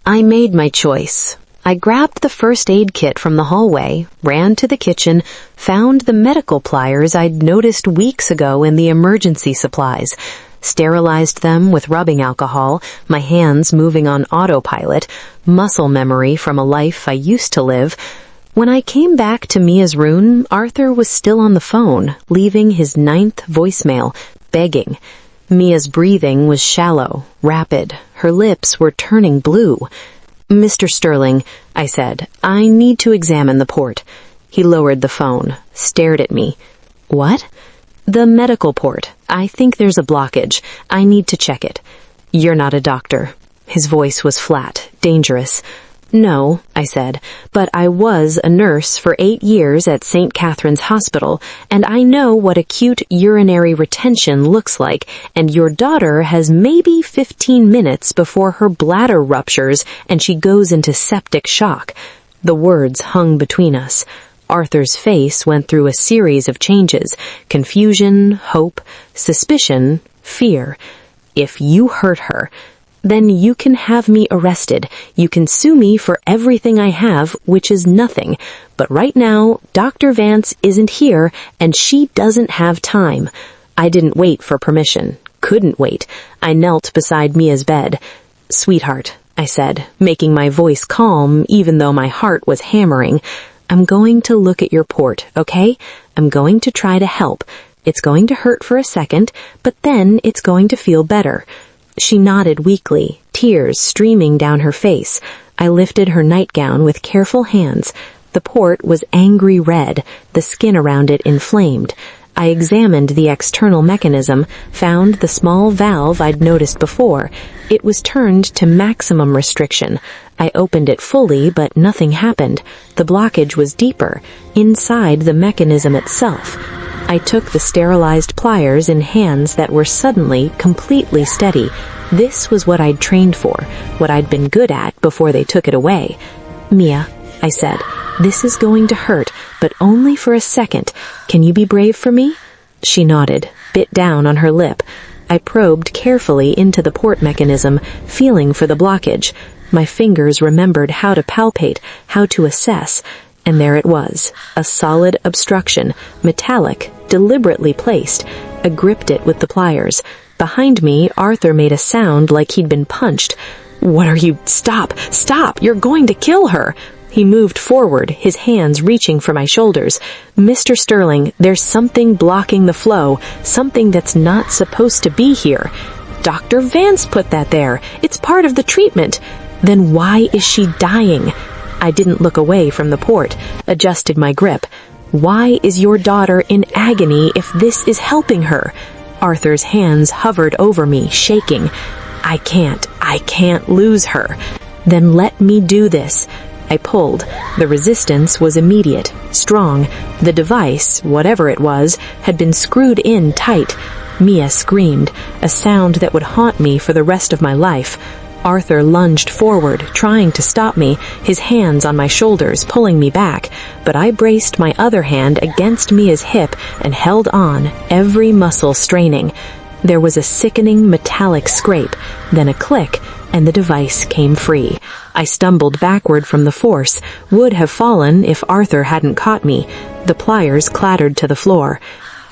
I made my choice. I grabbed the first aid kit from the hallway, ran to the kitchen, found the medical pliers I'd noticed weeks ago in the emergency supplies, sterilized them with rubbing alcohol, my hands moving on autopilot, muscle memory from a life I used to live. When I came back to Mia's room, Arthur was still on the phone, leaving his 9th voicemail, begging. Mia's breathing was shallow, rapid. Her lips were turning blue. "Mr. Sterling," I said, "I need to examine the port." He lowered the phone, stared at me. "What?" "The medical port. I think there's a blockage. I need to check it." "You're not a doctor." His voice was flat, dangerous. "No," I said, "but I was a nurse for 8 years at St. Catherine's Hospital, and I know what acute urinary retention looks like, and your daughter has maybe 15 minutes before her bladder ruptures and she goes into septic shock." The words hung between us. Arthur's face went through a series of changes: confusion, hope, suspicion, fear. "If you hurt her, then you can have me arrested. You can sue me for everything I have, which is nothing. But right now, Dr. Vance isn't here, and she doesn't have time." I didn't wait for permission. Couldn't wait. I knelt beside Mia's bed. "Sweetheart," I said, making my voice calm even though my heart was hammering, "I'm going to look at your port, okay? I'm going to try to help. It's going to hurt for a second, but then it's going to feel better." She nodded weakly, tears streaming down her face. I lifted her nightgown with careful hands. The port was angry red, the skin around it inflamed. I examined the external mechanism, found the small valve I'd noticed before. It was turned to maximum restriction. I opened it fully, but nothing happened. The blockage was deeper, inside the mechanism itself. I took the sterilized pliers in hands that were suddenly completely steady. This was what I'd trained for, what I'd been good at before they took it away. "Mia," I said, "this is going to hurt, but only for a second. Can you be brave for me?" She nodded, bit down on her lip. I probed carefully into the port mechanism, feeling for the blockage. My fingers remembered how to palpate, how to assess. And there it was, a solid obstruction, metallic, deliberately placed. I gripped it with the pliers. Behind me, Arthur made a sound like he'd been punched. "What are you? Stop! Stop! You're going to kill her!" He moved forward, his hands reaching for my shoulders. "Mr. Sterling, there's something blocking the flow, something that's not supposed to be here. Dr. Vance put that there. It's part of the treatment. Then why is she dying?" I didn't look away from the port, adjusted my grip. "Why is your daughter in agony if this is helping her?" Arthur's hands hovered over me, shaking. I can't lose her." "Then let me do this." I pulled. The resistance was immediate, strong. The device, whatever it was, had been screwed in tight. Mia screamed, a sound that would haunt me for the rest of my life. Arthur lunged forward, trying to stop me, his hands on my shoulders, pulling me back, but I braced my other hand against Mia's hip and held on, every muscle straining. There was a sickening metallic scrape, then a click, and the device came free. I stumbled backward from the force, would have fallen if Arthur hadn't caught me. The pliers clattered to the floor.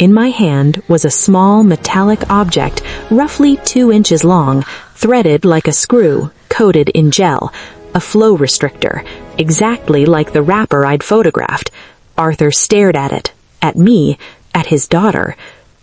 In my hand was a small metallic object, roughly 2 inches long, threaded like a screw, coated in gel. A flow restrictor, exactly like the wrapper I'd photographed. Arthur stared at it, at me, at his daughter.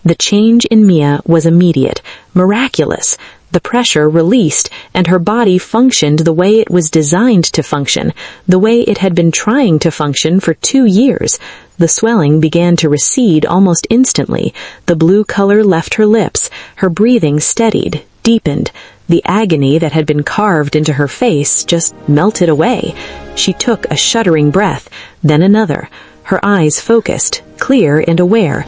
The change in Mia was immediate, miraculous. The pressure released, and her body functioned the way it was designed to function, the way it had been trying to function for 2 years. The swelling began to recede almost instantly. The blue color left her lips. Her breathing steadied, deepened. The agony that had been carved into her face just melted away. She took a shuddering breath, then another. Her eyes focused, clear and aware.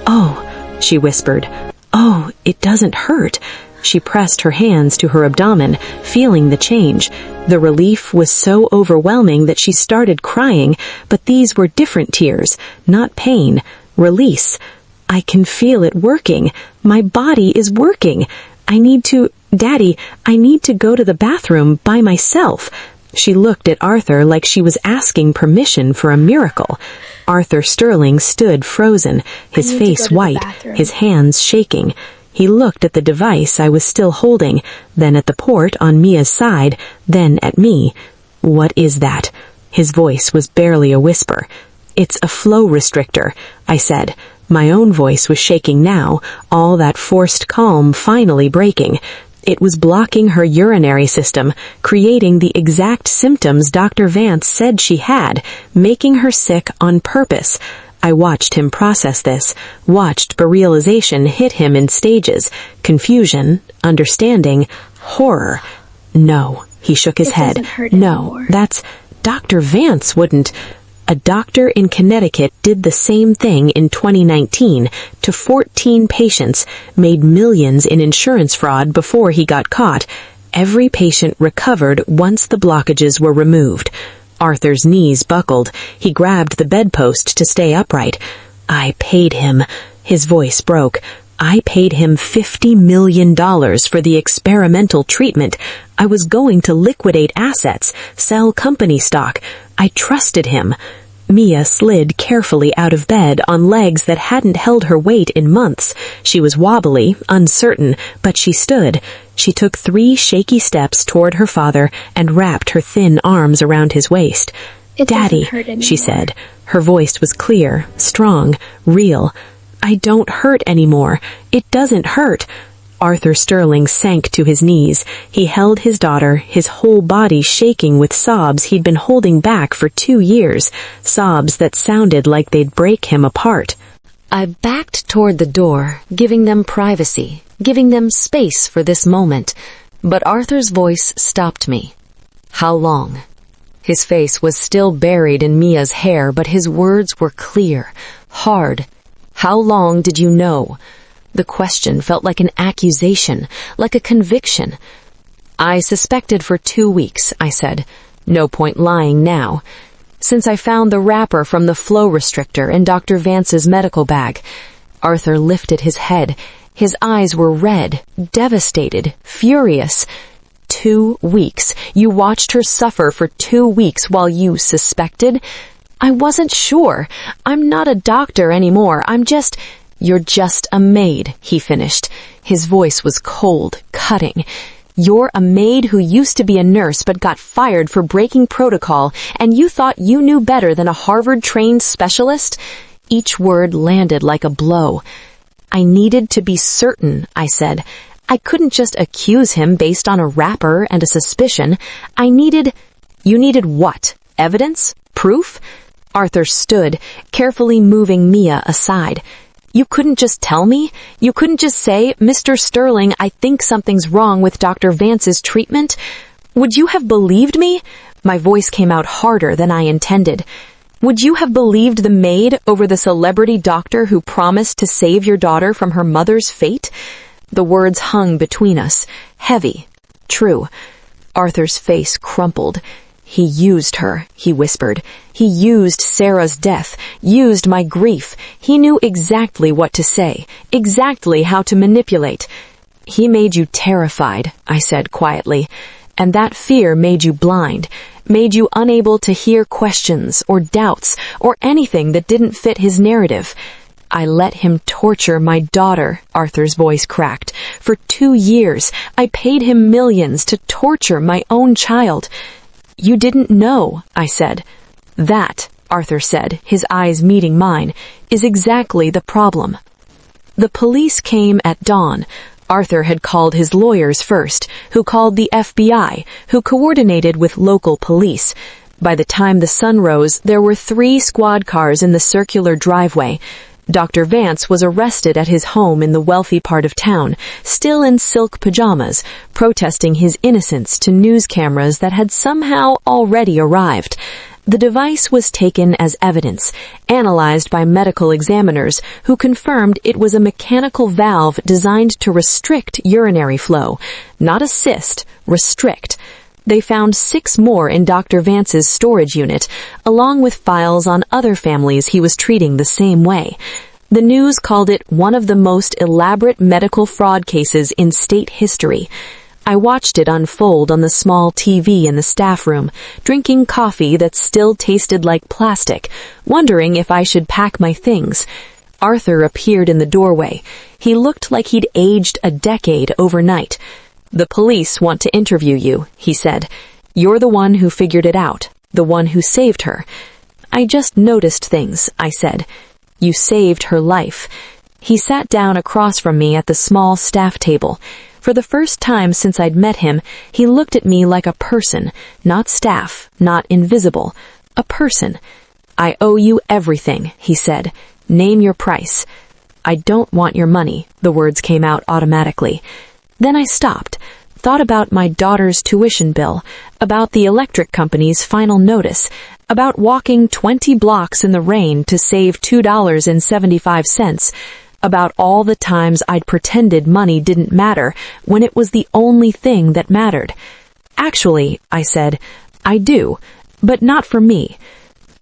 "Oh," she whispered. "Oh, it doesn't hurt." She pressed her hands to her abdomen, feeling the change. The relief was so overwhelming that she started crying, but these were different tears, not pain, release. "I can feel it working. My body is working." Daddy, I need to go to the bathroom by myself." She looked at Arthur like she was asking permission for a miracle. Arthur Sterling stood frozen, his face white, his hands shaking. He looked at the device I was still holding, then at the port on Mia's side, then at me. "What is that?" His voice was barely a whisper. "It's a flow restrictor," I said. My own voice was shaking now, all that forced calm finally breaking. It was blocking her urinary system, creating the exact symptoms Dr. Vance said she had, making her sick on purpose. I watched him process this, watched realization hit him in stages, confusion, understanding, horror. "No," he shook his head. "No, that's... Dr. Vance wouldn't..." A doctor in Connecticut did the same thing in 2019 to 14 patients, made millions in insurance fraud before he got caught. Every patient recovered once the blockages were removed. Arthur's knees buckled. He grabbed the bedpost to stay upright. "I paid him." His voice broke. "I paid him $50 million for the experimental treatment. I was going to liquidate assets, sell company stock. I trusted him." Mia slid carefully out of bed on legs that hadn't held her weight in months. She was wobbly, uncertain, but she stood. She took 3 shaky steps toward her father and wrapped her thin arms around his waist. "Daddy," she said. Her voice was clear, strong, real. "I don't hurt anymore. It doesn't hurt." Arthur Sterling sank to his knees. He held his daughter, his whole body shaking with sobs he'd been holding back for 2 years, sobs that sounded like they'd break him apart. I backed toward the door, giving them privacy, giving them space for this moment, but Arthur's voice stopped me. "How long?" His face was still buried in Mia's hair, but his words were clear, hard. "How long did you know?" The question felt like an accusation, like a conviction. "I suspected for 2 weeks," I said. No point lying now. "Since I found the wrapper from the flow restrictor in Dr. Vance's medical bag." Arthur lifted his head. His eyes were red, devastated, furious. 2 weeks. You watched her suffer for 2 weeks while you suspected? "I wasn't sure. I'm not a doctor anymore. You're just a maid," he finished. His voice was cold, cutting. "You're a maid who used to be a nurse but got fired for breaking protocol, and you thought you knew better than a Harvard-trained specialist?" Each word landed like a blow. "I needed to be certain," I said. "I couldn't just accuse him based on a wrapper and a suspicion. You needed what? Evidence? Proof?" Arthur stood, carefully moving Mia aside. "You couldn't just tell me? You couldn't just say, 'Mr. Sterling, I think something's wrong with Dr. Vance's treatment'? Would you have believed me?" My voice came out harder than I intended. "Would you have believed the maid over the celebrity doctor who promised to save your daughter from her mother's fate?" The words hung between us, heavy, true. Arthur's face crumpled. "He used her," he whispered. "He used Sarah's death, used my grief. He knew exactly what to say, exactly how to manipulate." "He made you terrified," I said quietly, "and that fear made you blind, made you unable to hear questions or doubts or anything that didn't fit his narrative." "I let him torture my daughter," Arthur's voice cracked. "For 2 years, I paid him millions to torture my own child." "You didn't know," I said. "That," Arthur said, his eyes meeting mine, "is exactly the problem." The police came at dawn. Arthur had called his lawyers first, who called the FBI, who coordinated with local police. By the time the sun rose, there were 3 squad cars in the circular driveway. Dr. Vance was arrested at his home in the wealthy part of town, still in silk pajamas, protesting his innocence to news cameras that had somehow already arrived. The device was taken as evidence, analyzed by medical examiners who confirmed it was a mechanical valve designed to restrict urinary flow, not assist, restrict. They found 6 more in Dr. Vance's storage unit, along with files on other families he was treating the same way. The news called it one of the most elaborate medical fraud cases in state history. I watched it unfold on the small TV in the staff room, drinking coffee that still tasted like plastic, wondering if I should pack my things. Arthur appeared in the doorway. He looked like he'd aged a decade overnight. "The police want to interview you," he said. "You're the one who figured it out, the one who saved her." "I just noticed things," I said. "You saved her life." He sat down across from me at the small staff table. For the first time since I'd met him, he looked at me like a person, not staff, not invisible, a person. "I owe you everything," he said. "Name your price." "I don't want your money," the words came out automatically. Then I stopped, thought about my daughter's tuition bill, about the electric company's final notice, about walking 20 blocks in the rain to save $2.75, about all the times I'd pretended money didn't matter when it was the only thing that mattered. "Actually," I said, "I do, but not for me."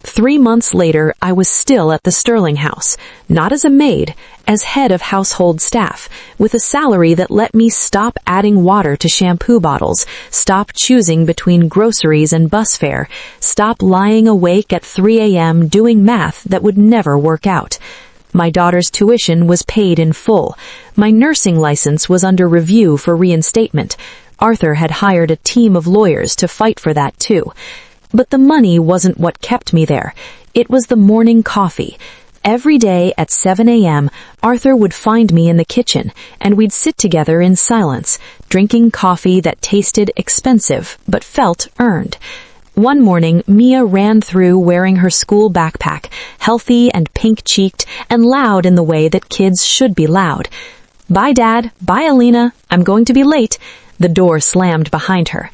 3 months later, I was still at the Sterling house, not as a maid, as head of household staff, with a salary that let me stop adding water to shampoo bottles, stop choosing between groceries and bus fare, stop lying awake at 3 a.m. doing math that would never work out. My daughter's tuition was paid in full. My nursing license was under review for reinstatement. Arthur had hired a team of lawyers to fight for that too. But the money wasn't what kept me there. It was the morning coffee. Every day at 7 a.m., Arthur would find me in the kitchen, and we'd sit together in silence, drinking coffee that tasted expensive but felt earned. One morning, Mia ran through wearing her school backpack, healthy and pink-cheeked and loud in the way that kids should be loud. "Bye, Dad. Bye, Elena. I'm going to be late." The door slammed behind her.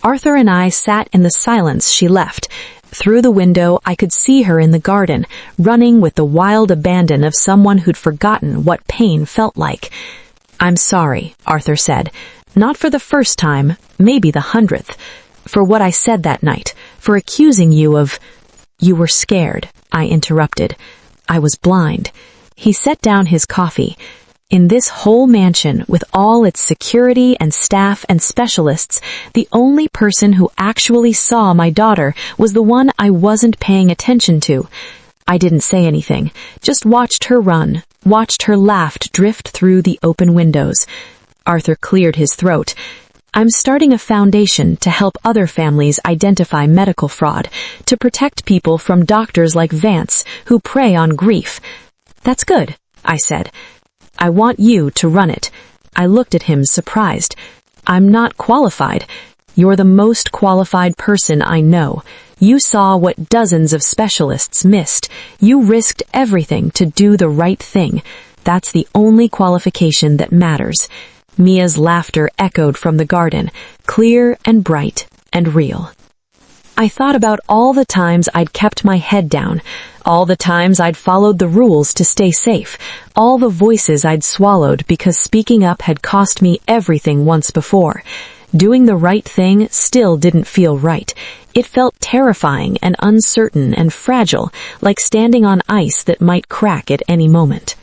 Arthur and I sat in the silence she left. Through the window, I could see her in the garden, running with the wild abandon of someone who'd forgotten what pain felt like. "I'm sorry," Arthur said. "Not for the first time, maybe the 100th. For what I said that night, for accusing you of—" "You were scared," I interrupted. "I was blind." He set down his coffee. In this whole mansion, with all its security and staff and specialists, the only person who actually saw my daughter was the one I wasn't paying attention to. I didn't say anything, just watched her run, watched her laughter drift through the open windows. Arthur cleared his throat. "I'm starting a foundation to help other families identify medical fraud, to protect people from doctors like Vance who prey on grief." "That's good," I said. "I want you to run it." I looked at him surprised. "I'm not qualified." "You're the most qualified person I know. You saw what dozens of specialists missed. You risked everything to do the right thing. That's the only qualification that matters." Mia's laughter echoed from the garden, clear and bright and real. I thought about all the times I'd kept my head down, all the times I'd followed the rules to stay safe, all the voices I'd swallowed because speaking up had cost me everything once before. Doing the right thing still didn't feel right. It felt terrifying and uncertain and fragile, like standing on ice that might crack at any moment.